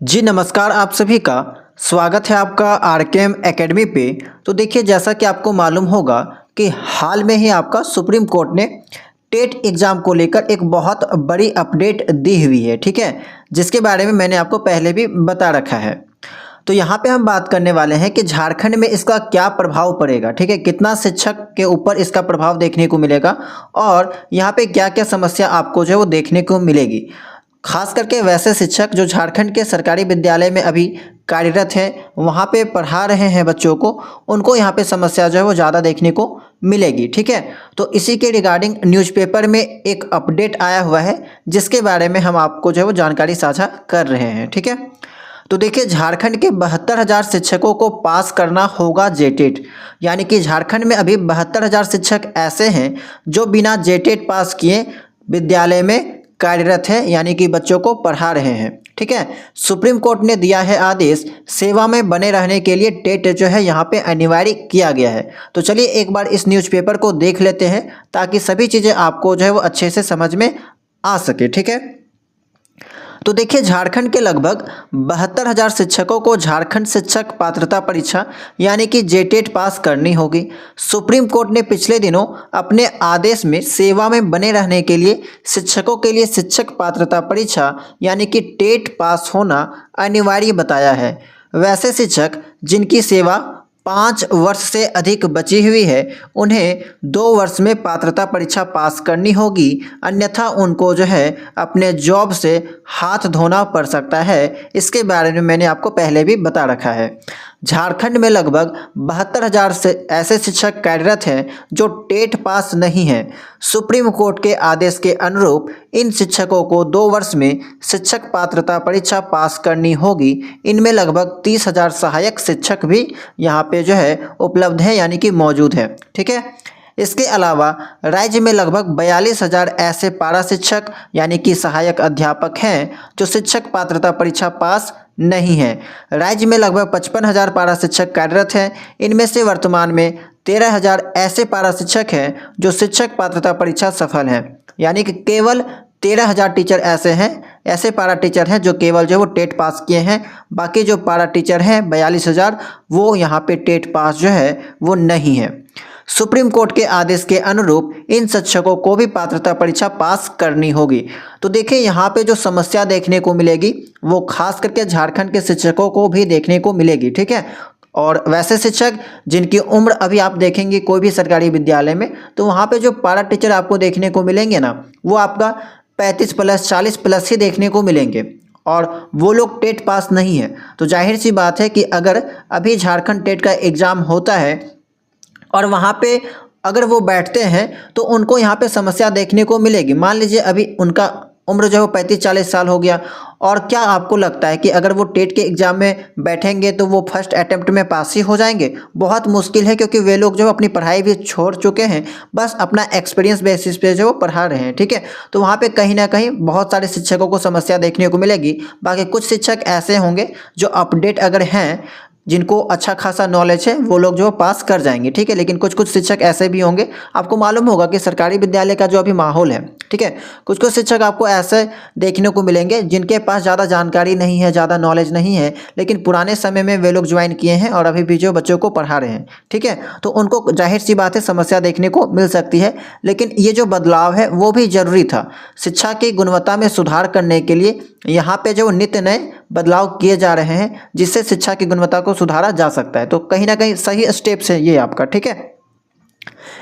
जी नमस्कार, आप सभी का स्वागत है आपका आरकेएम एकेडमी पे। तो देखिए, जैसा कि आपको मालूम होगा कि हाल में ही आपका सुप्रीम कोर्ट ने टेट एग्ज़ाम को लेकर एक बहुत बड़ी अपडेट दी हुई है, ठीक है, जिसके बारे में मैंने आपको पहले भी बता रखा है। तो यहाँ पे हम बात करने वाले हैं कि झारखंड में इसका क्या प्रभाव पड़ेगा, ठीक है, कितना शिक्षक के ऊपर इसका प्रभाव देखने को मिलेगा और यहाँ पे क्या क्या समस्या आपको जो है वो देखने को मिलेगी। खास करके वैसे शिक्षक जो झारखंड के सरकारी विद्यालय में अभी कार्यरत हैं, वहाँ पे पढ़ा रहे हैं बच्चों को, उनको यहाँ पे समस्या जो है वो ज़्यादा देखने को मिलेगी, ठीक है। तो इसी के रिगार्डिंग न्यूज़पेपर में एक अपडेट आया हुआ है, जिसके बारे में हम आपको जो है वो जानकारी साझा कर रहे हैं, ठीक है। तो देखिए, झारखंड के 72,000 शिक्षकों को पास करना होगा जेटेट, यानी कि झारखंड में अभी 72,000 शिक्षक ऐसे हैं जो बिना जेटेट पास किए विद्यालय में कार्यरत है, यानी कि बच्चों को पढ़ा रहे हैं, ठीक है। सुप्रीम कोर्ट ने दिया है आदेश, सेवा में बने रहने के लिए टेट जो है यहाँ पे अनिवार्य किया गया है। तो चलिए एक बार इस न्यूज़पेपर को देख लेते हैं, ताकि सभी चीज़ें आपको जो है वो अच्छे से समझ में आ सके, ठीक है। तो देखिए, झारखंड के लगभग 72,000 शिक्षकों को झारखंड शिक्षक पात्रता परीक्षा यानी कि जेटेट पास करनी होगी। सुप्रीम कोर्ट ने पिछले दिनों अपने आदेश में सेवा में बने रहने के लिए शिक्षकों के लिए शिक्षक पात्रता परीक्षा यानी कि टेट पास होना अनिवार्य बताया है। वैसे शिक्षक जिनकी सेवा 5 वर्ष से अधिक बची हुई है, उन्हें 2 वर्ष में पात्रता परीक्षा पास करनी होगी, अन्यथा उनको जो है अपने जॉब से हाथ धोना पड़ सकता है। इसके बारे में मैंने आपको पहले भी बता रखा है। झारखंड में लगभग 72,000 से ऐसे शिक्षक कार्यरत हैं जो टेट पास नहीं हैं। सुप्रीम कोर्ट के आदेश के अनुरूप इन शिक्षकों को 2 वर्ष में शिक्षक पात्रता परीक्षा पास करनी होगी। इनमें लगभग 30,000 सहायक शिक्षक भी यहाँ पे जो है उपलब्ध है, यानी कि मौजूद है, ठीक है। इसके अलावा राज्य में लगभग 42,000 ऐसे पारा शिक्षक यानी कि सहायक अध्यापक हैं जो शिक्षक पात्रता परीक्षा पास नहीं है। राज्य में लगभग 55,000 पारा शिक्षक कार्यरत हैं। इनमें से वर्तमान में 13,000 ऐसे पारा शिक्षक हैं जो शिक्षक पात्रता परीक्षा सफल हैं, यानी कि केवल 13,000 टीचर ऐसे पारा टीचर हैं जो केवल जो वो टेट पास किए हैं। बाकी जो पारा टीचर हैं 42,000, वो यहाँ पे टेट पास जो है वो नहीं है। सुप्रीम कोर्ट के आदेश के अनुरूप इन शिक्षकों को भी पात्रता परीक्षा पास करनी होगी। तो देखिए, यहाँ पे जो समस्या देखने को मिलेगी वो खास करके झारखंड के शिक्षकों को भी देखने को मिलेगी, ठीक है। और वैसे शिक्षक जिनकी उम्र अभी आप देखेंगे कोई भी सरकारी विद्यालय में, तो वहाँ पे जो पारा टीचर आपको देखने को मिलेंगे ना, वो आपका 35 प्लस 40 प्लस ही देखने को मिलेंगे, और वो लोग टेट पास नहीं है। तो जाहिर सी बात है कि अगर अभी झारखंड टेट का एग्ज़ाम होता है और वहाँ पे अगर वो बैठते हैं तो उनको यहाँ पे समस्या देखने को मिलेगी। मान लीजिए अभी उनका उम्र जो है 35-40 साल हो गया, और क्या आपको लगता है कि अगर वो टेट के एग्ज़ाम में बैठेंगे तो वो फर्स्ट अटेम्प्ट में पास ही हो जाएंगे? बहुत मुश्किल है, क्योंकि वे लोग जो अपनी पढ़ाई भी छोड़ चुके हैं, बस अपना एक्सपीरियंस बेसिस पे जो वो पढ़ा रहे हैं, ठीक है। तो वहाँ पे कहीं ना कहीं बहुत सारे शिक्षकों को समस्या देखने को मिलेगी। बाकी कुछ शिक्षक ऐसे होंगे जो अपडेट अगर हैं, जिनको अच्छा खासा नॉलेज है, वो लोग जो पास कर जाएंगे, ठीक है। लेकिन कुछ कुछ शिक्षक ऐसे भी होंगे, आपको मालूम होगा कि सरकारी विद्यालय का जो अभी माहौल है, ठीक है, कुछ कुछ शिक्षक आपको ऐसे देखने को मिलेंगे जिनके पास ज़्यादा जानकारी नहीं है, ज़्यादा नॉलेज नहीं है, लेकिन पुराने समय में वे लोग ज्वाइन किए हैं और अभी भी जो बच्चों को पढ़ा रहे हैं, ठीक है। तो उनको जाहिर सी बात है समस्या देखने को मिल सकती है, लेकिन ये जो बदलाव है वो भी ज़रूरी था। शिक्षा की गुणवत्ता में सुधार करने के लिए यहाँ पे जो नित्य नए बदलाव किए जा रहे हैं, जिससे शिक्षा की गुणवत्ता को सुधारा जा सकता है। तो कहीं ना कहीं सही स्टेप्स है ये आपका, ठीक है।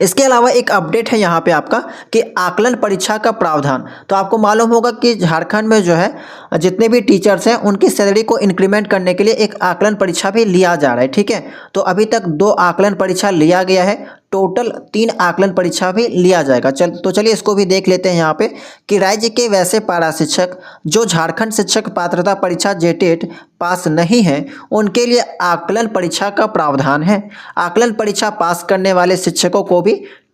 इसके अलावा एक अपडेट है यहाँ पे आपका कि आकलन परीक्षा का प्रावधान। तो आपको मालूम होगा कि झारखंड में जो है जितने भी टीचर्स हैं उनकी सैलरी को इंक्रीमेंट करने के लिए एक आकलन परीक्षा भी लिया जा रहा है, ठीक है। तो अभी तक 2 आकलन परीक्षा लिया गया है, टोटल 3 आकलन परीक्षा भी लिया जाएगा। चलिए इसको भी देख लेते हैं यहाँ पे कि राज्य के वैसे पारा शिक्षक जो झारखंड शिक्षक पात्रता परीक्षा जेटेट पास नहीं है, उनके लिए आकलन परीक्षा का प्रावधान है। आकलन परीक्षा पास करने वाले शिक्षकों को भी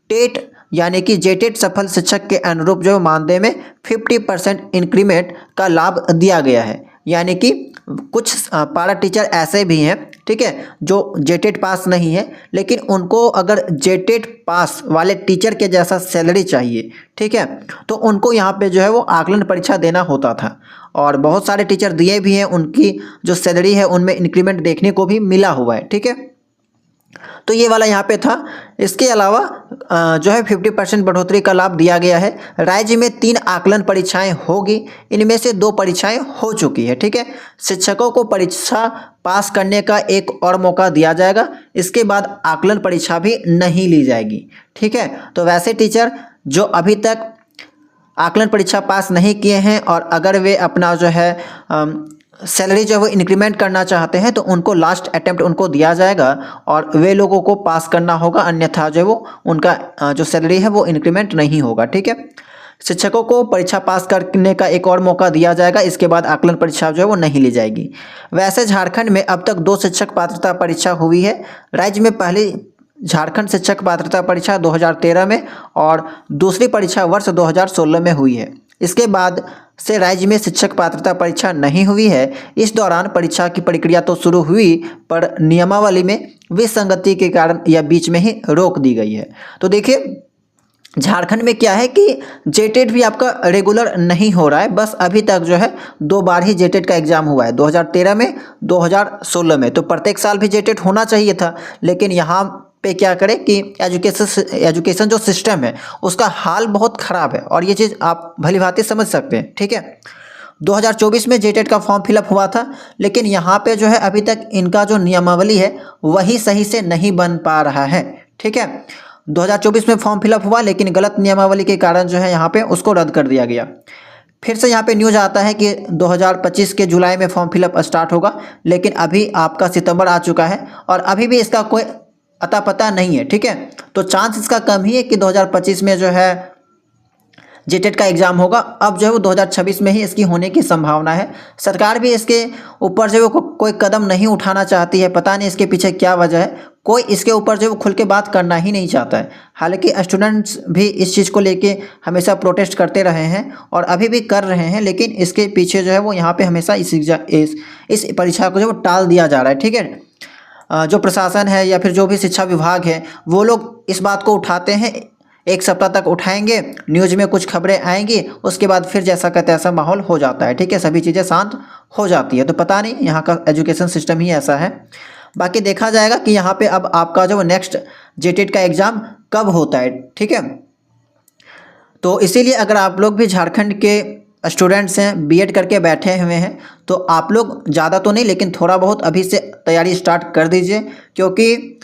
टेट यानी कि जेटेट सफल शिक्षक के अनुरूप जो मानदेय में 50% इंक्रीमेंट का लाभ दिया गया है। यानी कि कुछ पारा टीचर ऐसे भी हैं ठीक है, जो जेटेट पास नहीं है लेकिन उनको अगर जेटेट पास वाले टीचर के जैसा सैलरी चाहिए, ठीक है, तो उनको यहाँ पे जो है वो आकलन परीक्षा देना होता था और बहुत सारे टीचर दिए भी हैं, उनकी जो सैलरी है उनमें इंक्रीमेंट देखने को भी मिला हुआ है। ठीक है, तो ये वाला यहाँ पे था। इसके अलावा जो है 50% बढ़ोतरी का लाभ दिया गया है। राज्य में 3 आकलन परीक्षाएं होगी, इनमें से 2 परीक्षाएं हो चुकी है। ठीक है, शिक्षकों को परीक्षा पास करने का एक और मौका दिया जाएगा, इसके बाद आकलन परीक्षा भी नहीं ली जाएगी। ठीक है, तो वैसे टीचर जो अभी तक आकलन परीक्षा पास नहीं किए हैं और अगर वे अपना जो है सैलरी जो है वो इंक्रीमेंट करना चाहते हैं तो उनको लास्ट अटेम्प्ट उनको दिया जाएगा और वे लोगों को पास करना होगा, अन्यथा जो है वो उनका जो सैलरी है वो इंक्रीमेंट नहीं होगा। ठीक है, शिक्षकों को परीक्षा पास करने का एक और मौका दिया जाएगा, इसके बाद आकलन परीक्षा जो है वो नहीं ली जाएगी। वैसे झारखंड में अब तक 2 शिक्षक पात्रता परीक्षा हुई है। राज्य में पहली झारखंड शिक्षक पात्रता परीक्षा 2013 में और दूसरी परीक्षा वर्ष 2016 में हुई है। इसके बाद से राज्य में शिक्षक पात्रता परीक्षा नहीं हुई है। इस दौरान परीक्षा की प्रक्रिया तो शुरू हुई पर नियमावली में विसंगति के कारण यह बीच में ही रोक दी गई है। तो देखिए झारखंड में क्या है कि जेटेट भी आपका रेगुलर नहीं हो रहा है, बस अभी तक जो है 2 बार ही जेटेट का एग्ज़ाम हुआ है, 2013 में, 2016 में। तो प्रत्येक साल भी जेटेट होना चाहिए था, लेकिन यहाँ पे क्या करें कि एजुकेशन जो सिस्टम है उसका हाल बहुत ख़राब है और ये चीज़ आप भली भांति समझ सकते हैं। ठीक है, 2024 में जेटेट का फॉर्म फिलअप हुआ था, लेकिन यहाँ पे जो है अभी तक इनका जो नियमावली है वही सही से नहीं बन पा रहा है। ठीक है, 2024 में फॉर्म फिलअप हुआ लेकिन गलत नियमावली के कारण जो है यहाँ पे उसको रद्द कर दिया गया। फिर से यहाँ पे न्यूज़ आता है कि 2025 के जुलाई में फॉर्म फिलअप स्टार्ट होगा, लेकिन अभी आपका सितंबर आ चुका है और अभी भी इसका कोई अता पता नहीं है। ठीक है, तो चांस इसका कम ही है कि 2025 में जो है जेटेट का एग्ज़ाम होगा। अब जो है वो 2026 में ही इसकी होने की संभावना है। सरकार भी इसके ऊपर जो है वो कोई कदम नहीं उठाना चाहती है, पता नहीं इसके पीछे क्या वजह है। कोई इसके ऊपर जो है वो खुल के बात करना ही नहीं चाहता है। हालांकि स्टूडेंट्स भी इस चीज़ को लेके हमेशा प्रोटेस्ट करते रहे हैं और अभी भी कर रहे हैं, लेकिन इसके पीछे जो है वो यहाँ पे हमेशा इस परीक्षा को जो टाल दिया जा रहा है। ठीक है, जो प्रशासन है या फिर जो भी शिक्षा विभाग है वो लोग इस बात को उठाते हैं, 1 सप्ताह तक उठाएंगे, न्यूज़ में कुछ खबरें आएंगी, उसके बाद फिर जैसा का तैसा माहौल हो जाता है। ठीक है, सभी चीज़ें शांत हो जाती है। तो पता नहीं यहाँ का एजुकेशन सिस्टम ही ऐसा है। बाकी देखा जाएगा कि यहाँ पे अब आपका जो नेक्स्ट जेटेट का एग्ज़ाम कब होता है। ठीक है, तो इसीलिए अगर आप लोग भी झारखंड के स्टूडेंट्स हैं, बीएड करके बैठे हुए हैं, तो आप लोग ज़्यादा तो नहीं लेकिन थोड़ा बहुत अभी से तैयारी स्टार्ट कर दीजिए, क्योंकि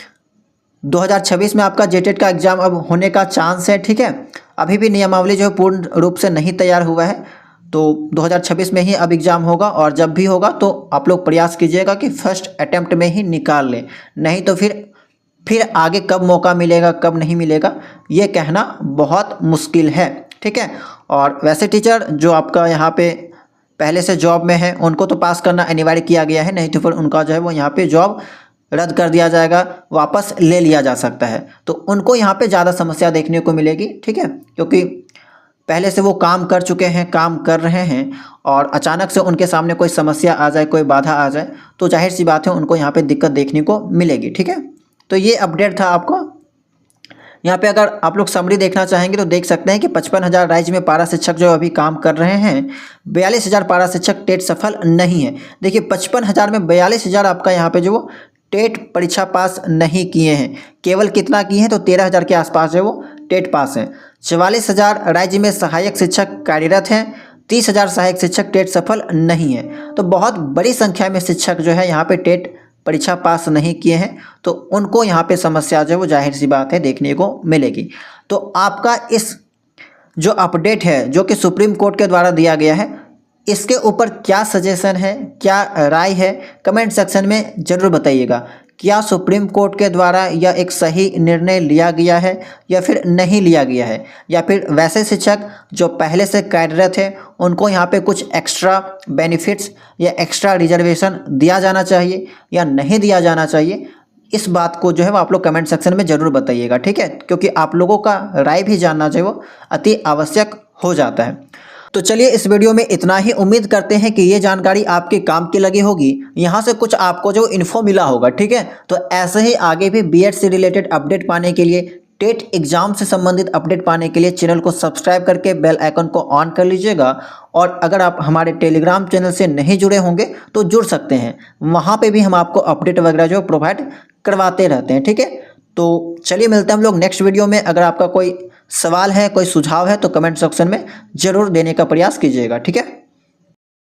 2026 में आपका जेटेट का एग्ज़ाम अब होने का चांस है। ठीक है, अभी भी नियमावली जो है पूर्ण रूप से नहीं तैयार हुआ है, तो 2026 में ही अब एग्ज़ाम होगा और जब भी होगा तो आप लोग प्रयास कीजिएगा कि फर्स्ट अटैम्प्ट में ही निकाल लें, नहीं तो फिर आगे कब मौका मिलेगा कब नहीं मिलेगा ये कहना बहुत मुश्किल है। ठीक है, और वैसे टीचर जो आपका यहाँ पे पहले से जॉब में है उनको तो पास करना अनिवार्य किया गया है, नहीं तो फिर उनका जो है वो यहाँ पे जॉब रद्द कर दिया जाएगा, वापस ले लिया जा सकता है, तो उनको यहाँ पे ज़्यादा समस्या देखने को मिलेगी। ठीक है, क्योंकि पहले से वो काम कर चुके हैं, काम कर रहे हैं और अचानक से उनके सामने कोई समस्या आ जाए, कोई बाधा आ जाए तो जाहिर सी बात है उनको यहाँ पे दिक्कत देखने को मिलेगी। ठीक है, तो ये अपडेट था आपको। यहाँ पे अगर आप लोग समरी देखना चाहेंगे तो देख सकते हैं कि 55,000 राज्य में पारा शिक्षक जो अभी काम कर रहे हैं, 42,000 पारा शिक्षक टेट सफल नहीं है। देखिए 55,000 में 42,000 आपका यहाँ पे जो टेट परीक्षा पास नहीं किए हैं, केवल कितना किए हैं तो 13,000 के आसपास जो वो टेट पास हैं। 44,000 राज्य में सहायक शिक्षक कार्यरत हैं, 30,000 सहायक शिक्षक टेट सफल नहीं है। तो बहुत बड़ी संख्या में शिक्षक जो है यहाँ पे टेट परीक्षा पास नहीं किए हैं, तो उनको यहाँ पे समस्या जो है वो जाहिर सी बात है देखने को मिलेगी। तो आपका इस जो अपडेट है जो कि सुप्रीम कोर्ट के द्वारा दिया गया है, इसके ऊपर क्या सजेशन है, क्या राय है, कमेंट सेक्शन में ज़रूर बताइएगा। क्या सुप्रीम कोर्ट के द्वारा यह एक सही निर्णय लिया गया है या फिर नहीं लिया गया है, या फिर वैसे शिक्षक जो पहले से कार्यरत है उनको यहाँ पे कुछ एक्स्ट्रा बेनिफिट्स या एक्स्ट्रा रिजर्वेशन दिया जाना चाहिए या नहीं दिया जाना चाहिए, इस बात को जो है वो आप लोग कमेंट सेक्शन में ज़रूर बताइएगा। ठीक है, क्योंकि आप लोगों का राय भी जानना जो है वो अति आवश्यक हो जाता है। तो चलिए इस वीडियो में इतना ही। उम्मीद करते हैं कि ये जानकारी आपके काम की लगी होगी, यहाँ से कुछ आपको जो इन्फो मिला होगा, ठीक है। तो ऐसे ही आगे भी बीएड से रिलेटेड अपडेट पाने के लिए, टेट एग्जाम से संबंधित अपडेट पाने के लिए चैनल को सब्सक्राइब करके बेल आइकन को ऑन कर लीजिएगा। और अगर आप हमारे टेलीग्राम चैनल से नहीं जुड़े होंगे तो जुड़ सकते हैं, वहाँ पे भी हम आपको अपडेट वगैरह जो प्रोवाइड करवाते रहते हैं, ठीक है। तो चलिए मिलते हैं हम लोग नेक्स्ट वीडियो में। अगर आपका कोई सवाल है, कोई सुझाव है तो कमेंट सेक्शन में ज़रूर देने का प्रयास कीजिएगा, ठीक है।